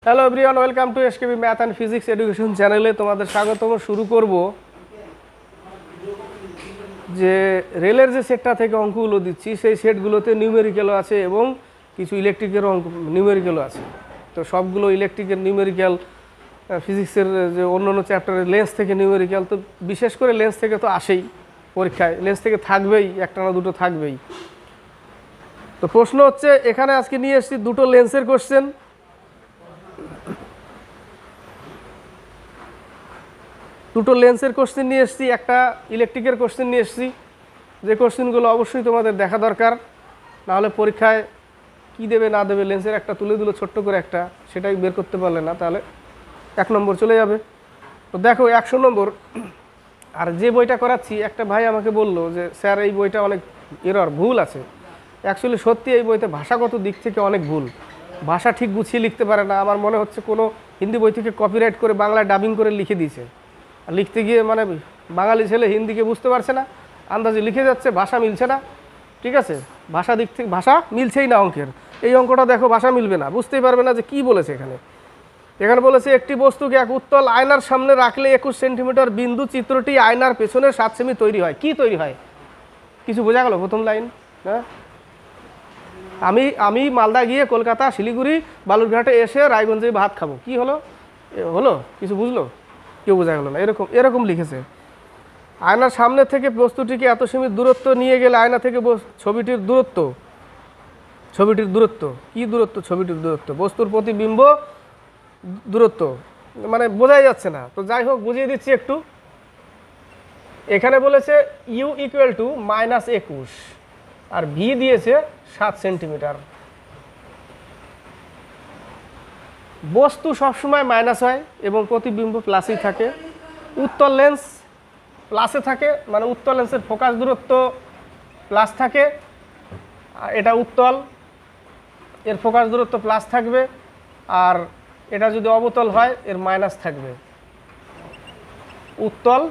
Hello everyone, welcome to SKB math and physics education চ্যানেলে তোমাদের স্বাগতম। শুরু করব যে রেলের যে সেটটা থেকে অঙ্কগুলো দিচ্ছি সেই সেটগুলোতে নিউমেরিক্যালও আছে এবং কিছু ইলেকট্রিকের অঙ্ক নিউমেরিক্যালও আছে। তো সবগুলো ইলেকট্রিকের নিউমেরিক্যাল, ফিজিক্সের যে অন্য অন্য চ্যাপ্টারের লেন্স থেকে নিউমেরিক্যাল, তো বিশেষ করে লেন্স থেকে তো আসেই পরীক্ষায়, লেন্স থেকে থাকবেই, একটা না দুটো থাকবেই। তো প্রশ্ন হচ্ছে, এখানে আজকে নিয়ে এসেছি দুটো লেন্সের কোশ্চেন। দুটো লেন্সের কোশ্চেন নিয়ে এসেছি, একটা ইলেকট্রিকের কোশ্চেন নিয়ে এসেছি। যে কোশ্চেনগুলো অবশ্যই তোমাদের দেখা দরকার, নাহলে পরীক্ষায় কি দেবে না দেবে, লেন্সের একটা তুলে দিল ছোট্ট করে একটা, সেটাই বের করতে পারলে না, তাহলে 1 নম্বর চলে যাবে। তো দেখো 100 নম্বর। আর যে বইটা করাচ্ছি, একটা ভাই আমাকে বললো যে স্যার এই বইটা অনেক এরর, ভুল আছে। অ্যাকচুয়ালি সত্যি এই বইতে ভাষাগত দিক থেকে অনেক ভুল, ভাষা ঠিক গুছিয়ে লিখতে পারে না। আমার মনে হচ্ছে কোনো হিন্দি বই থেকে কপিরাইট করে বাংলায় ডাবিং করে লিখে দিয়েছে। লিখতে গিয়ে মানে বাঙালি ছেলে হিন্দিকে বুঝতে পারছে না, আন্দাজে লিখে যাচ্ছে, ভাষা মিলছে না। ঠিক আছে, ভাষা দিক থেকে ভাষা মিলছেই না অঙ্কের। এই অঙ্কটা দেখো, ভাষা মিলবে না, বুঝতেই পারবে না যে কি বলেছে এখানে। এখানে বলেছে একটি বস্তুকে এক উত্তল আয়নার সামনে রাখলে 21 সেন্টিমিটার বিন্দু চিত্রটি আয়নার পেছনে 7 সেমি তৈরি হয়। কি তৈরি হয়? কিছু বোঝা গেল প্রথম লাইন? হ্যাঁ, আমি মালদা গিয়ে কলকাতা, শিলিগুড়ি, বালুরঘাটে এসে রায়গঞ্জে ভাত খাবো। কি হলো? হলো? কিছু বুঝলো? কেউ বোঝা গেল না। এরকম লিখেছে। আয়নার সামনে থেকে বস্তুটিকে এত সেমি দূরত্ব নিয়ে গেলে আয়না থেকে ছবিটির দূরত্ব কি দূরত্ব? ছবিটির দূরত্ব, বস্তুর প্রতিবিম্ব দূরত্ব, মানে বোঝাই যাচ্ছে না। তো যাই হোক, বুঝিয়ে দিচ্ছি একটু। এখানে বলেছে ইউ ইকুয়াল টু -21 আর ভি দিয়েছে 7 সেন্টিমিটার। বস্তু সবসময় মাইনাস হয় এবং প্রতিবিম্ব প্লাসেই থাকে। উত্তল লেন্স প্লাসে থাকে, মানে উত্তল লেন্সের ফোকাস দূরত্ব প্লাস থাকে। এটা উত্তল, এর ফোকাস দূরত্ব প্লাস থাকবে। আর এটা যদি অবতল হয়, এর মাইনাস থাকবে। উত্তল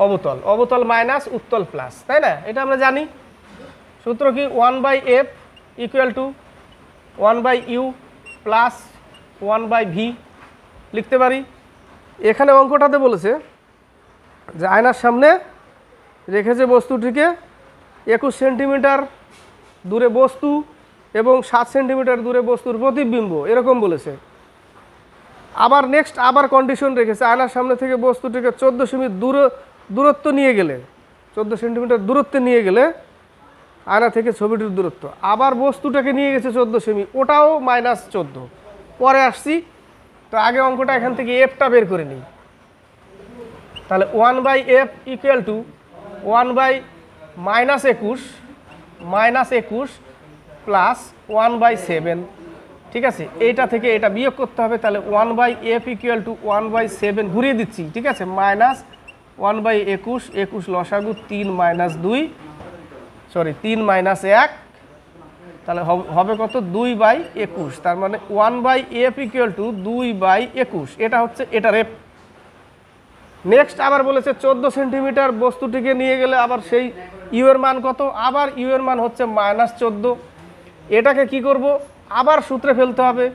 অবতল, অবতল মাইনাস, উত্তল প্লাস, তাই না? এটা আমরা জানি। সূত্র কি? 1/f equal to 1/u plus 1/v লিখতে পারি। এখানে অঙ্কটাতে বলেছে যে আয়নার সামনে রেখেছে বস্তুটিকে 21 সেন্টিমিটার দূরে বস্তু এবং 7 সেন্টিমিটার দূরে বস্তুর প্রতিবিম্ব, এরকম বলেছে। আবার নেক্সট আবার কন্ডিশন রেখেছে, আয়নার সামনে থেকে বস্তুটিকে 14 সেমি দূরত্ব নিয়ে গেলে, 14 সেন্টিমিটার দূরত্বে নিয়ে গেলে আয়না থেকে ছবিটির দূরত্ব। আবার বস্তুটাকে নিয়ে গেছে 14 সেমি, ওটাও -14। পরে আসছি। তো আগে অঙ্কটা এখান থেকে এফটা বের করে নিই। তাহলে 1/f ইকুয়াল টু 1/-21 প্লাস 1/7। ঠিক আছে, এইটা থেকে এটা বিয়োগ করতে হবে। তাহলে 1/f ইকুয়াল টু 1/7 ঘুরিয়ে দিচ্ছি। ঠিক আছে, -1/21 লসাগু 3 -1, তাহলে হবে কত? 2/21। তার মানে 1/f ইকুয়াল টু 2/21। এটা হচ্ছে এটার এফ। নেক্সট আবার বলেছে 14 সেন্টিমিটার বস্তুটিকে নিয়ে গেলে আবার সেই ইউ এর মান কত? আবার ইউ এর মান হচ্ছে -14। এটাকে কি করব? আবার সূত্রে ফেলতে হবে।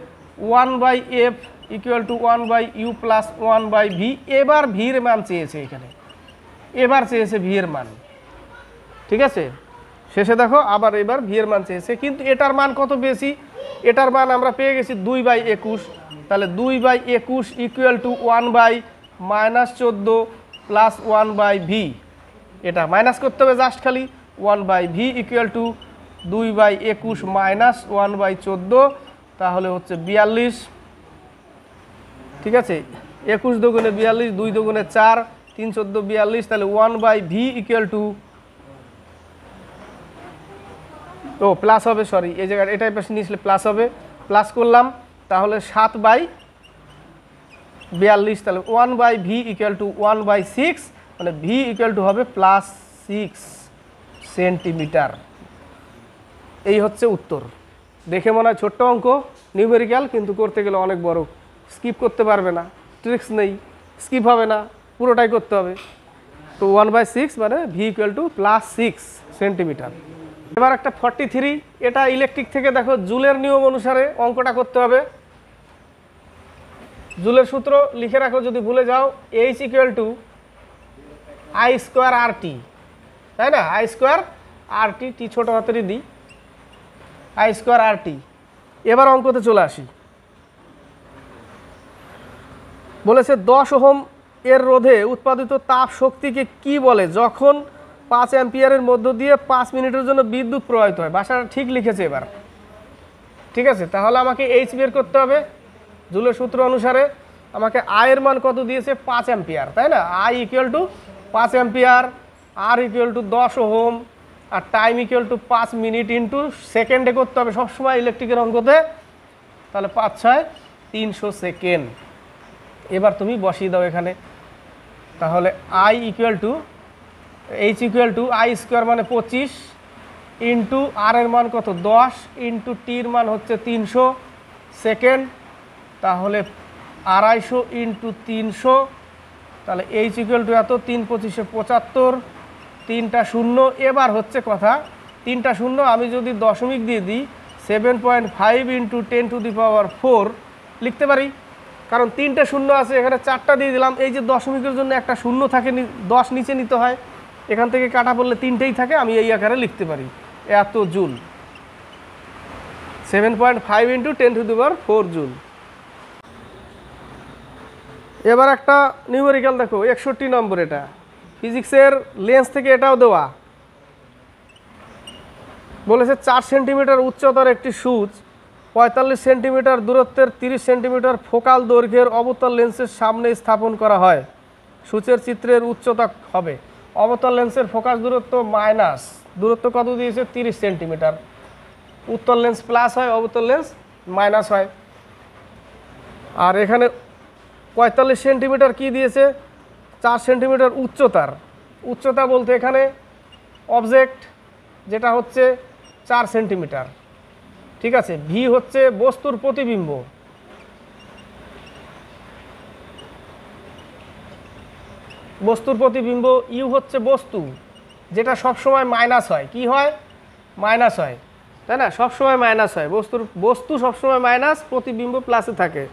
1/f equal to 1/u plus 1/v। এবার ভির মান চেয়েছে এখানে, এবার চেয়েছে ভি এর মান। ঠিক আছে, শেষে দেখো আবার এবার ভি এর মান চেয়েছে, কিন্তু এটার মান কত বেশি? এটার মান আমরা পেয়ে গেছি 2/21। তাহলে 2/21 ইকুয়াল টু 1/-14 প্লাস 1/v। এটা মাইনাস করতে হবে জাস্ট খালি। 1/v ইকুয়াল টু 2/21 মাইনাস 1/14, তাহলে হচ্ছে 42। ঠিক আছে, 21 দুগুণে 42, 2 দুগুণে 4, 3 14 42। তাহলে 1/v ইকুয়াল টু, ও প্লাস হবে, সরি এই জায়গায় এটাই পাশে নিয়েছিল, প্লাস হবে, প্লাস করলাম। তাহলে 7/42। তাহলে 1/v ইকুয়াল টু 1/6, মানে v ইকুয়াল টু হবে +6 সেন্টিমিটার। এই হচ্ছে উত্তর। দেখে মনে হয় ছোট্ট অঙ্ক, নিউমেরিক্যাল, কিন্তু করতে গেলে অনেক বড়। স্কিপ করতে পারবে না, ট্রিক্স নেই, স্কিপ হবে না, পুরোটাই করতে হবে। তো 1/6 মানে v ইকুয়াল টু +6 সেন্টিমিটার। এবার একটা 43, এটা ইলেকট্রিক থেকে দেখো জুলের নিয়ম অনুসারে অঙ্কটা করতে হবে। জুলের সূত্র লিখে রাখো যদি ভুলে যাও, H = I² RT, তাই না? I² RT, টি ছোট হাতেরই দিই, I² RT। এবার অঙ্কতে চলে আসি। বলেছে 10 ওহম এর রোধে উৎপাদিত তাপ শক্তিকে কি বলে যখন 5 অ্যাম্পিয়ারের মধ্য দিয়ে 5 মিনিটের জন্য বিদ্যুৎ প্রবাহিত হয়? ভাষাটা ঠিক লিখেছে এবার, ঠিক আছে? তাহলে আমাকে H বের করতে হবে। জুলের সূত্র অনুসারে আমাকে I এর মান কত দিয়েছে? 5 অ্যাম্পিয়ার, তাই না? I = 5 অ্যাম্পিয়ার, R = 10 ওহম, আর টাইম = 5 মিনিট ইন্টু সেকেন্ডে করতে হবে সবসময় ইলেকট্রিকের অঙ্কতে। তাহলে 5 × 6 300 সেকেন্ড। এবার তুমি বসিয়ে দাও এখানে। তাহলে H = I² মানে 25 ইন্টু আর এর মান কত? 10 ইন্টু টির মান হচ্ছে 300 সেকেন্ড। তাহলে 250 ইন্টু 300, তাহলে H = এত, 3 × 25 = 75, 3টা 0। এবার হচ্ছে কথা, 3টা 0 আমি যদি দশমিক দিয়ে দিই 7.5 ইন্টু 10⁴ লিখতে পারি, কারণ 3টে 0 আছে, এখানে 4টা দিয়ে দিলাম। এই যে দশমিকের জন্য একটা 0 থাকে, 10 নিচে নিতে হয়, এখান থেকে কাটা পড়লে 3টেই থাকে, আমি এই আকারে লিখতে পারি এত জুল, 7.5 ইন্টু 10⁴ জুল। এবার একটা নিউমেরিক্যাল দেখো, 61 নম্বর। এটা ফিজিক্সের লেন্স থেকে এটাও দেওয়া। বলেছে 4 সেন্টিমিটার উচ্চতার একটি সূচ 45 সেন্টিমিটার দূরত্বের 30 সেন্টিমিটার ফোকাল দৈর্ঘ্যের অবতল লেন্সের সামনে স্থাপন করা হয়। সূচের চিত্রের উচ্চতা হবে। অবতল লেন্সের ফোকাস দূরত্ব মাইনাস, দূরত্ব কত দিয়েছে? 30 সেন্টিমিটার। উত্তল লেন্স প্লাস হয়, অবতল লেন্স মাইনাস হয়। আর এখানে 45 সেন্টিমিটার কি দিয়েছে? 4 সেন্টিমিটার উচ্চতা বলতে এখানে অবজেক্ট যেটা হচ্ছে 4 সেন্টিমিটার, ঠিক আছে? ভি হচ্ছে বস্তুর প্রতিবিম্ব, ইউ হচ্ছে বস্তু, যেটা সবসময় মাইনাস হয়। কি হয়? মাইনাস হয়, তাই না? সবসময় মাইনাস হয়, বস্তু সবসময় মাইনাস, প্রতিবিম্ব প্লাসে থাকে।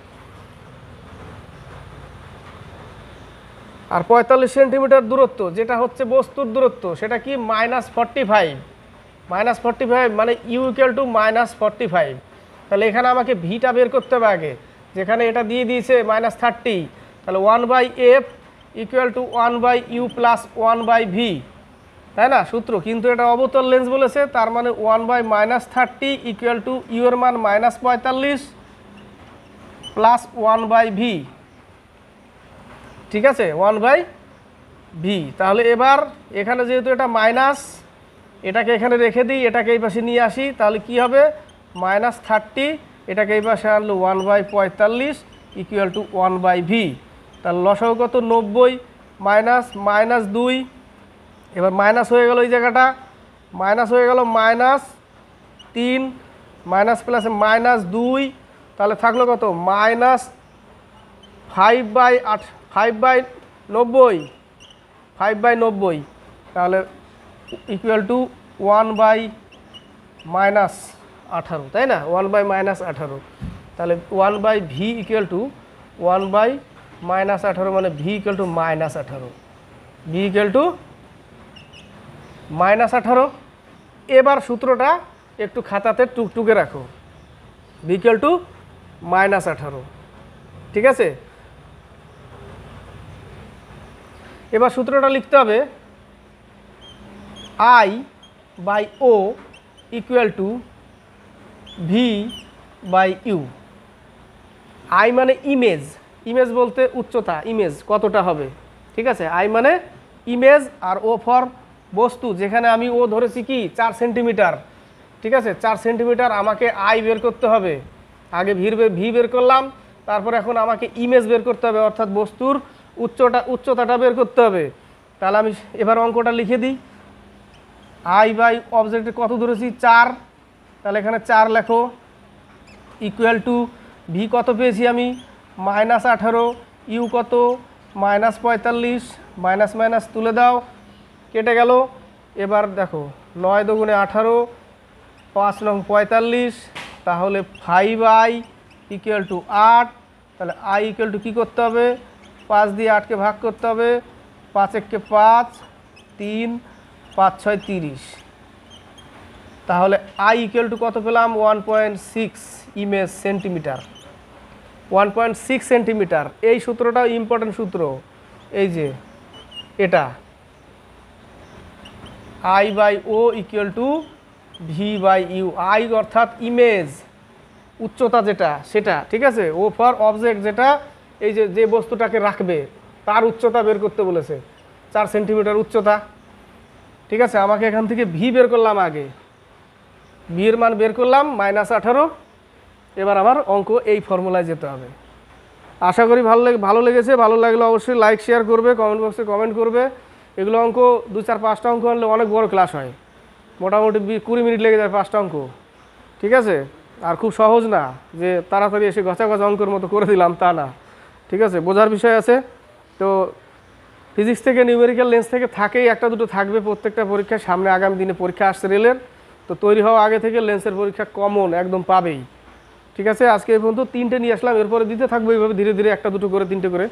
আর 45 সেন্টিমিটার দূরত্ব যেটা হচ্ছে বস্তুর দূরত্ব, সেটা কি? -45। -45 মানে ইউ = -45। তাহলে এখানে আমাকে ভিটা বের করতে হবে আগে, যেখানে এটা দিয়ে দিয়েছে -30। তাহলে 1/f = 1/u + 1/v, তাই না সূত্র? কিন্তু এটা অবতল লেন্স বলেছে, তার মানে 1/-30 = ইউ এর মান -45 প্লাস 1/v, ঠিক আছে? 1/v। তাহলে এবার এখানে যেহেতু এটা মাইনাস, এটাকে এখানে রেখে দিই, এটাকে এই পাশে নিয়ে আসি, তাহলে কি হবে? -30, এটাকে এই পাশে আনলো 1/45 = 1/v। তাহলে লসাগু কত? 90 মাইনাস 2। এবার মাইনাস হয়ে গেল, এই জায়গাটা মাইনাস হয়ে গেল, -3 মাইনাস প্লাসে -2, তাহলে থাকলো কত? -5/90, তাহলে = 1/-18, তাই না? 1/-18, তাহলে 1/v = 1/-18, মানে v = -18, v = -18। এবার সূত্রটা একটু খাতাতে টুকটুকে রাখো, v = -18, ঠিক আছে? এবার সূত্রটা লিখতে হবে, I/O = v/u। I মানে ইমেজ বলতে উচ্চতা, ইমেজ কতটা হবে, ঠিক আছে? I মানে ইমেজ, আর O ফর বস্তু, যেখানে আমি ও ধরেছি কি 4 সেন্টিমিটার, ঠিক আছে? 4 সেন্টিমিটার আমাকে I বের করতে হবে। আগে ভি বের করলাম, তারপর এখন আমাকে ইমেজ বের করতে হবে, অর্থাৎ বস্তুর উচ্চতাটা বের করতে হবে। তাহলে আমি এবার অঙ্কটা লিখে দিই। I/অবজেক্টে কত ধরেছি? 4, তাহলে এখানে 4 লেখো, = ভি কত পেয়েছি আমি? -18, ইউ কত? -45, মাইনাস তুলে দাও, কেটে গেল। এবার দেখো 9 × 18 5 নং 45, তাহলে 5i ইকুয়াল টু 8, তাহলে i ইকুয়াল টু কী করতে হবে, 5 দিয়ে 8কে ভাগ করতে হবে, 5 একে 5, 3, 5 6 30, তাহলে i ইকুয়াল টু কত পেলাম, 1.6 ইমেজ সেন্টিমিটার, 1.6 সেন্টিমিটার। এই সূত্রটাও ইম্পর্টেন্ট সূত্র, এই যে এটা I/O equal to V/U, I অর্থাৎ ইমেজ উচ্চতা যেটা সেটা, ঠিক আছে, ও ফর অবজেক্ট যেটা এই যে যে বস্তুটাকে রাখবে তার উচ্চতা বের করতে বলেছে, 4 সেন্টিমিটার উচ্চতা, ঠিক আছে। আমাকে এখান থেকে ভি বের করলাম, আগে ভি এর মান বের করলাম -18। এবার আমার অঙ্ক এই ফর্মুলায় যেতে হবে। আশা করি ভালো লেগেছে। ভালো লাগলে অবশ্যই লাইক শেয়ার করবে, কমেন্ট বক্সে কমেন্ট করবে। এগুলো অঙ্ক 2 4 5টা অঙ্ক আনলে অনেক বড় ক্লাস হয়, মোটামুটি 20 মিনিট লেগে যায় 5টা অঙ্ক, ঠিক আছে। আর খুব সহজ না যে তাড়াতাড়ি এসে গছা গছা অঙ্কের মতো করে দিলাম, তা না, ঠিক আছে, বোঝার বিষয় আছে। তো ফিজিক্স থেকে নিউমেরিক্যাল লেন্স থেকে থাকেই, একটা দুটো থাকবে প্রত্যেকটা পরীক্ষায়। সামনে আগামী দিনে পরীক্ষা আসছে রেলের, তো তৈরি হওয়া আগে থেকে লেন্সের পরীক্ষা কমন একদম পাবেই, ঠিক আছে। আজকে এই পর্যন্ত 3টে নিয়ে আসলাম, এরপরে দিতে থাকবো এইভাবে ধীরে ধীরে, একটা দুটো করে 3টে করে।